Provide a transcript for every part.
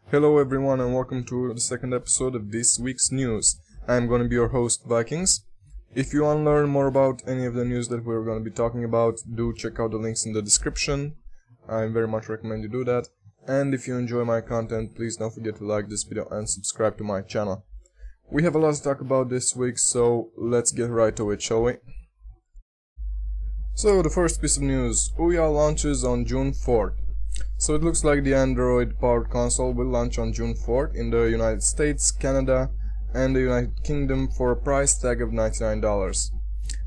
Hello everyone and welcome to the second episode of this week's news. I'm going to be your host, Vikings. If you want to learn more about any of the news that we're going to be talking about, do check out the links in the description. I very much recommend you do that. And if you enjoy my content, please don't forget to like this video and subscribe to my channel. We have a lot to talk about this week, so let's get right to it, shall we? So the first piece of news, Ouya launches on June 4th. So it looks like the Android-powered console will launch on June 4th in the United States, Canada, and the United Kingdom for a price tag of $99.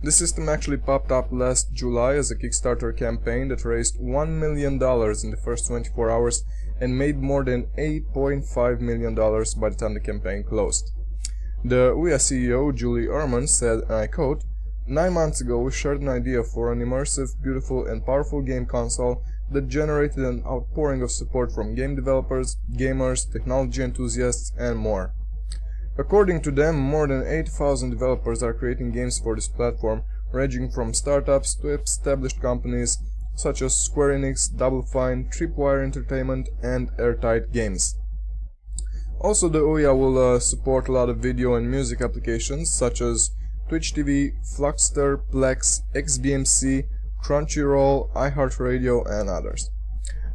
This system actually popped up last July as a Kickstarter campaign that raised $1 million in the first 24 hours and made more than $8.5 million by the time the campaign closed. The Ouya CEO, Julie Ehrman, said, and I quote, "9 months ago we shared an idea for an immersive, beautiful and powerful game console that generated an outpouring of support from game developers, gamers, technology enthusiasts, and more. According to them, more than 8,000 developers are creating games for this platform, ranging from startups to established companies such as Square Enix, Double Fine, Tripwire Entertainment, and Airtight Games. Also, the Ouya will support a lot of video and music applications such as Twitch TV, Fluxster, Plex, XBMC, Crunchyroll, iHeartRadio, and others.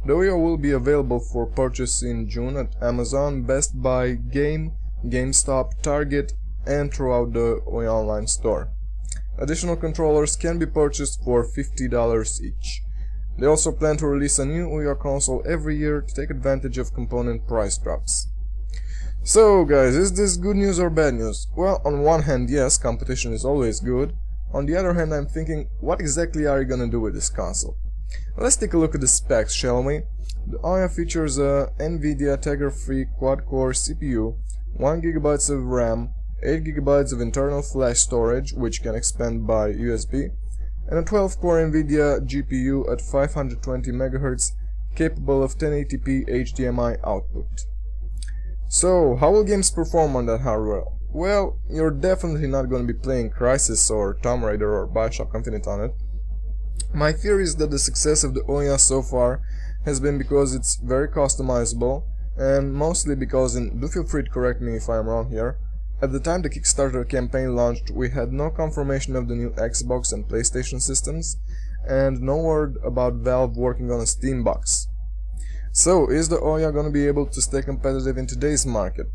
The Ouya will be available for purchase in June at Amazon, Best Buy, GameStop, Target, and throughout the Ouya online store. Additional controllers can be purchased for $50 each. They also plan to release a new Ouya console every year to take advantage of component price drops. So guys, is this good news or bad news? Well, on one hand, yes, competition is always good. On the other hand, I'm thinking, what exactly are you gonna do with this console? Let's take a look at the specs, shall we? The Ouya features a NVIDIA Tegra-free quad-core CPU, 1 GB of RAM, 8 GB of internal flash storage, which can expand by USB, and a 12-core NVIDIA GPU at 520 MHz, capable of 1080p HDMI output. So, how will games perform on that hardware? Well, you're definitely not going to be playing Crysis or Tomb Raider or Bioshock Infinite on it. My theory is that the success of the Ouya so far has been because it's very customizable, and mostly because, and do feel free to correct me if I'm wrong here, at the time the Kickstarter campaign launched we had no confirmation of the new Xbox and PlayStation systems, and no word about Valve working on a Steam box. So, is the Ouya gonna be able to stay competitive in today's market?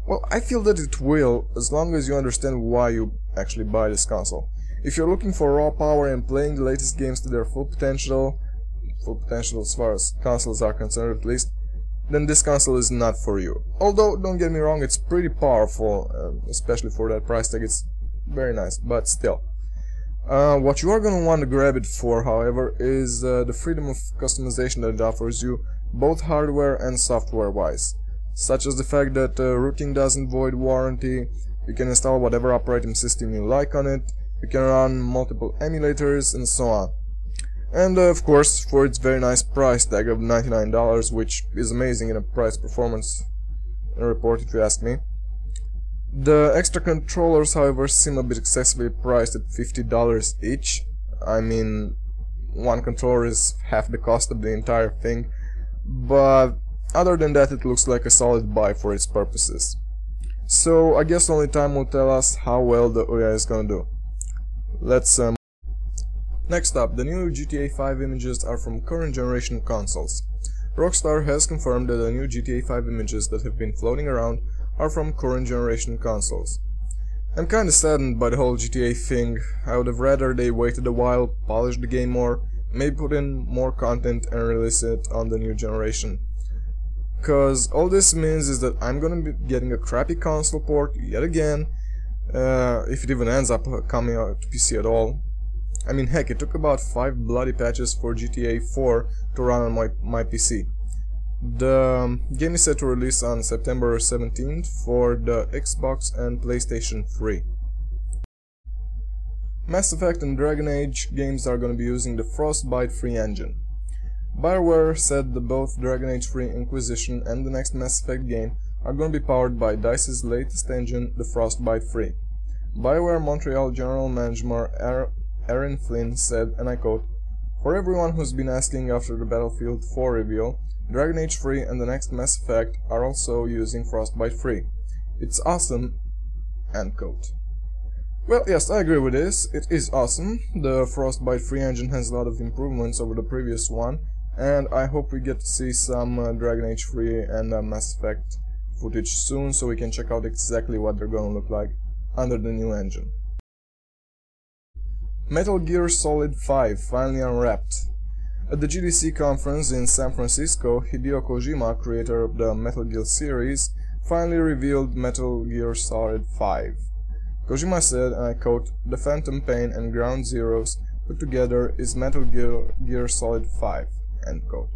Well, I feel that it will, as long as you understand why you actually buy this console. If you're looking for raw power and playing the latest games to their full potential as far as consoles are concerned at least, then this console is not for you. Although, don't get me wrong, it's pretty powerful, especially for that price tag, it's very nice, but still. What you are going to want to grab it for, however, is the freedom of customization that it offers you, both hardware and software-wise. Such as the fact that routing doesn't void warranty, you can install whatever operating system you like on it, you can run multiple emulators, and so on. And of course, for its very nice price tag of $99, which is amazing in a price-performance report if you ask me. The extra controllers, however, seem a bit excessively priced at $50 each. I mean, one controller is half the cost of the entire thing, but other than that, it looks like a solid buy for its purposes. So, I guess only time will tell us how well the Ouya is gonna do. Let's Next up, the new GTA 5 images are from current generation consoles. Rockstar has confirmed that the new GTA 5 images that have been floating around are from current generation consoles. I'm kinda saddened by the whole GTA thing. I would have rather they waited a while, polished the game more, maybe put in more content and release it on the new generation. Cause all this means is that I'm gonna be getting a crappy console port yet again, if it even ends up coming out to PC at all. I mean, heck, it took about 5 bloody patches for GTA 4 to run on my PC. The game is set to release on September 17th for the Xbox and PlayStation 3. Mass Effect and Dragon Age games are gonna be using the Frostbite free engine. BioWare said that both Dragon Age 3 Inquisition and the next Mass Effect game are going to be powered by DICE's latest engine, the Frostbite 3. BioWare Montreal General Manager Aaron Flynn said, and I quote, For everyone who's been asking after the Battlefield 4 reveal, Dragon Age 3 and the next Mass Effect are also using Frostbite 3. It's awesome. End quote. Well, yes, I agree with this. It is awesome. The Frostbite 3 engine has a lot of improvements over the previous one, and I hope we get to see some Dragon Age 3 and Mass Effect footage soon, so we can check out exactly what they're gonna look like under the new engine. Metal Gear Solid 5 finally unwrapped. At the GDC conference in San Francisco, Hideo Kojima, creator of the Metal Gear series, finally revealed Metal Gear Solid 5. Kojima said, and I quote, "The Phantom Pain and Ground Zeroes put together is Metal Gear Solid 5." End quote.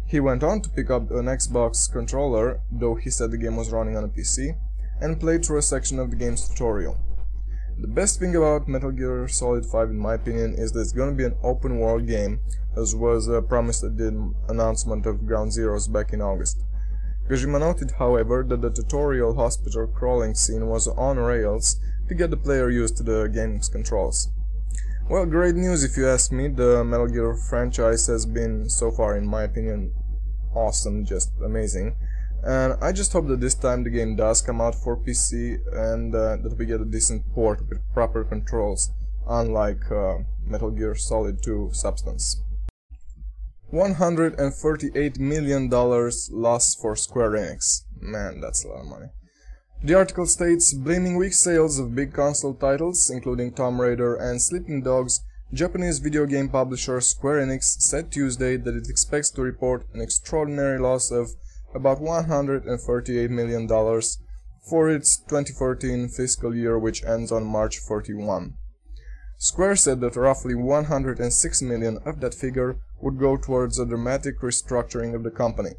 He went on to pick up an Xbox controller, though he said the game was running on a PC, and played through a section of the game's tutorial. The best thing about Metal Gear Solid 5 in my opinion is that it's gonna be an open world game, as was promised at the announcement of Ground Zeroes back in August. Kojima noted, however, that the tutorial hospital crawling scene was on rails to get the player used to the game's controls. Well, great news if you ask me. The Metal Gear franchise has been, so far in my opinion, awesome, just amazing. And I just hope that this time the game does come out for PC and that we get a decent port with proper controls, unlike Metal Gear Solid 2 Substance. $138 million loss for Square Enix. Man, that's a lot of money. The article states, blaming weak sales of big console titles, including Tomb Raider and Sleeping Dogs, Japanese video game publisher Square Enix said Tuesday that it expects to report an extraordinary loss of about $138 million for its 2014 fiscal year, which ends on March 31. Square said that roughly $106 million of that figure would go towards a dramatic restructuring of the company.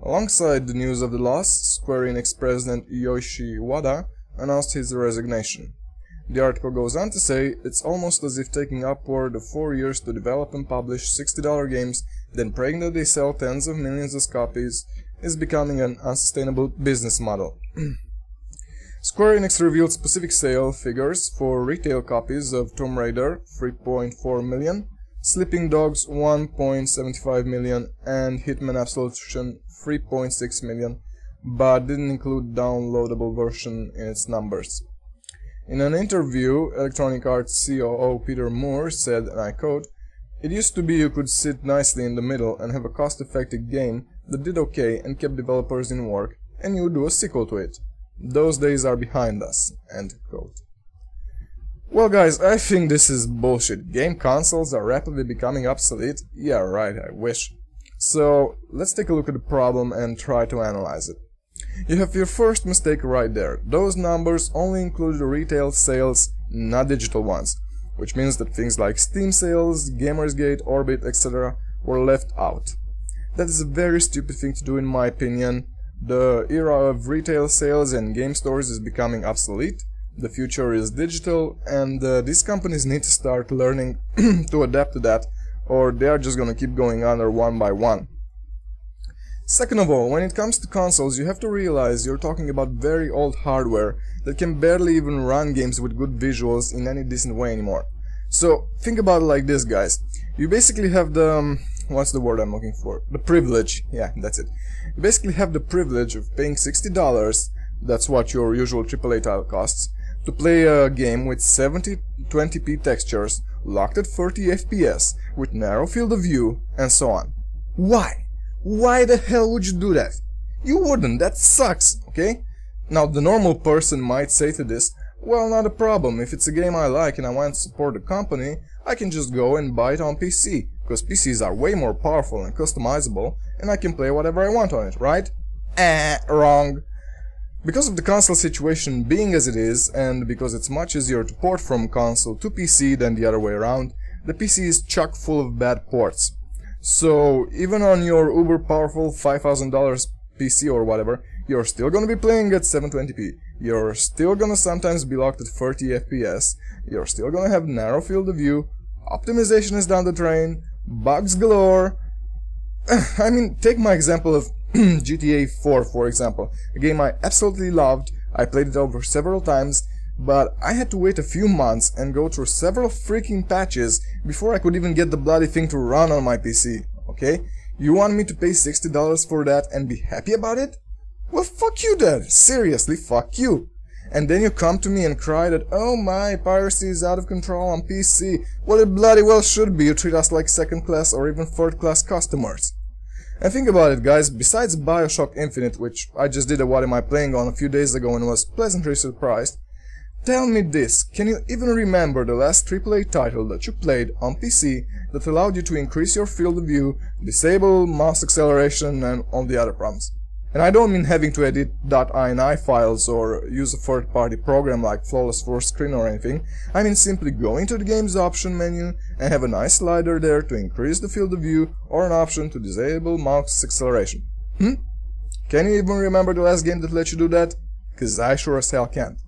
Alongside the news of the loss, Square Enix president Yoichi Wada announced his resignation. The article goes on to say, it's almost as if taking upward of 4 years to develop and publish $60 games, then praying that they sell tens of millions of copies, is becoming an unsustainable business model. Square Enix revealed specific sale figures for retail copies of Tomb Raider, 3.4 million, Sleeping Dogs, 1.75 million, and Hitman Absolution, 3.6 million, but didn't include downloadable version in its numbers. In an interview, Electronic Arts COO Peter Moore said, and I quote, "It used to be you could sit nicely in the middle and have a cost-effective game that did okay and kept developers in work, and you would do a sequel to it. Those days are behind us." End quote. Well guys, I think this is bullshit. Game consoles are rapidly becoming obsolete? Yeah right, I wish. So, let's take a look at the problem and try to analyze it. You have your first mistake right there. Those numbers only include the retail sales, not digital ones, which means that things like Steam sales, Gamersgate, Orbit, etc. were left out. That is a very stupid thing to do in my opinion. The era of retail sales and game stores is becoming obsolete. The future is digital, and these companies need to start learning to adapt to that, or they are just gonna keep going under one by one. Second of all, when it comes to consoles, you have to realize you're talking about very old hardware that can barely even run games with good visuals in any decent way anymore. So, think about it like this, guys. You basically have the... what's the word I'm looking for? The privilege. Yeah, that's it. You basically have the privilege of paying $60, that's what your usual AAA title costs, to play a game with 720p textures, locked at 30 FPS, with narrow field of view, and so on. Why? Why the hell would you do that? You wouldn't, that sucks, okay? Now, the normal person might say to this, well, not a problem, if it's a game I like and I want to support the company, I can just go and buy it on PC, because PCs are way more powerful and customizable, and I can play whatever I want on it, right? Wrong. Because of the console situation being as it is, and because it's much easier to port from console to PC than the other way around, the PC is chock full of bad ports. So, even on your uber powerful $5,000 PC or whatever, you're still gonna be playing at 720p, you're still gonna sometimes be locked at 30 FPS, you're still gonna have narrow field of view, optimization is down the drain, bugs galore. I mean, take my example of GTA 4 for example, a game I absolutely loved. I played it over several times, but I had to wait a few months and go through several freaking patches before I could even get the bloody thing to run on my PC, okay? You want me to pay $60 for that and be happy about it? Well, fuck you then, seriously, fuck you. And then you come to me and cry that, oh my, piracy is out of control on PC. Well, it bloody well should be. You treat us like second-class or even third-class customers. And think about it, guys, besides BioShock Infinite, which I just did a what am I playing on a few days ago and was pleasantly surprised, tell me this, can you even remember the last AAA title that you played on PC that allowed you to increase your field of view, disable mouse acceleration and all the other problems? And I don't mean having to edit .ini files or use a third-party program like Flawless Full Screen or anything. I mean simply going to the game's option menu and have a nice slider there to increase the field of view or an option to disable mouse acceleration. Can you even remember the last game that let you do that? Cause I sure as hell can't.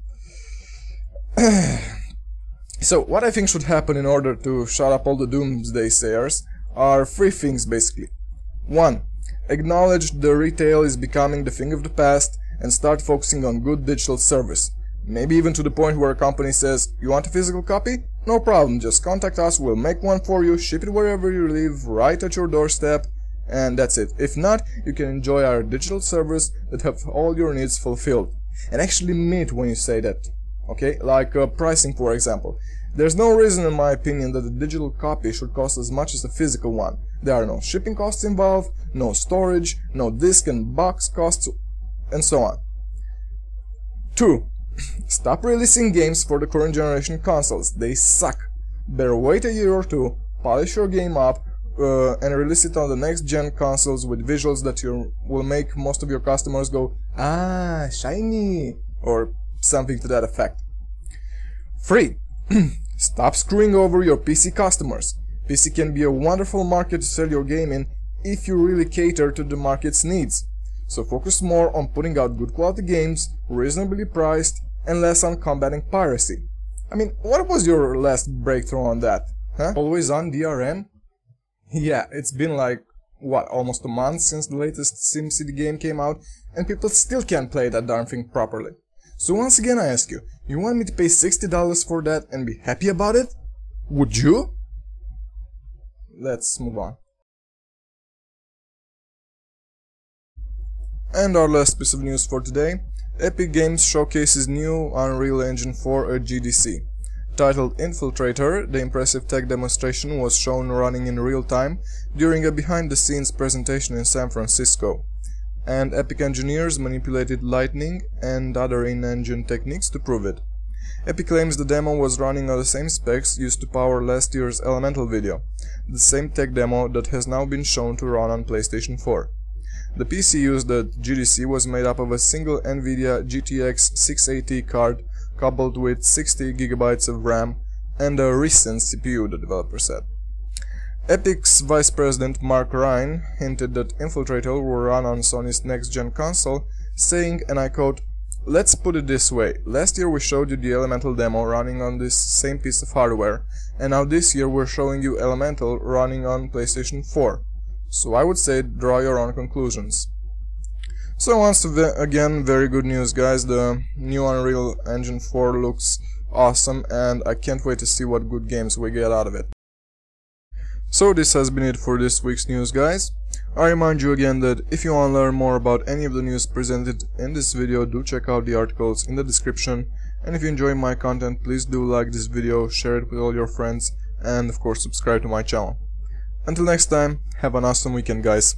So what I think should happen in order to shut up all the doomsday sayers are three things basically. 1. Acknowledge the retail is becoming the thing of the past and start focusing on good digital service. Maybe even to the point where a company says, you want a physical copy? No problem, just contact us, we'll make one for you, ship it wherever you live, right at your doorstep, and that's it. If not, you can enjoy our digital servers that have all your needs fulfilled. And actually mean it when you say that. Okay, like pricing for example. There's no reason in my opinion that a digital copy should cost as much as a physical one. There are no shipping costs involved, no storage, no disk and box costs, and so on. 2. Stop releasing games for the current generation consoles. They suck. Better wait a year or two, polish your game up, and release it on the next gen consoles with visuals that will make most of your customers go, ah, shiny, or something to that effect. 3. Stop screwing over your PC customers. PC can be a wonderful market to sell your game in if you really cater to the market's needs. So focus more on putting out good quality games, reasonably priced, and less on combating piracy. I mean, what was your last breakthrough on that? Huh? Always on DRM? Yeah, it's been like, what, almost a month since the latest SimCity game came out, and people still can't play that darn thing properly. So once again I ask you, you want me to pay $60 for that and be happy about it? Would you? Let's move on. And our last piece of news for today, Epic Games showcases new Unreal Engine 4 at GDC. Titled Infiltrator, the impressive tech demonstration was shown running in real time during a behind-the-scenes presentation in San Francisco. And Epic engineers manipulated lighting and other in-engine techniques to prove it. Epic claims the demo was running on the same specs used to power last year's Elemental video, the same tech demo that has now been shown to run on PlayStation 4. The PC used at GDC was made up of a single NVIDIA GTX 680 card coupled with 60 GB of RAM and a recent CPU, the developer said. Epic's Vice President Mark Ryan hinted that Infiltrator will run on Sony's next-gen console, saying, and I quote, "Let's put it this way, last year we showed you the Elemental demo running on this same piece of hardware, and now this year we're showing you Elemental running on PlayStation 4. So I would say draw your own conclusions." So once again, very good news guys, the new Unreal Engine 4 looks awesome and I can't wait to see what good games we get out of it. So this has been it for this week's news guys. I remind you again that if you want to learn more about any of the news presented in this video, do check out the articles in the description, and if you enjoy my content, please do like this video, share it with all your friends, and of course subscribe to my channel. Until next time, have an awesome weekend guys.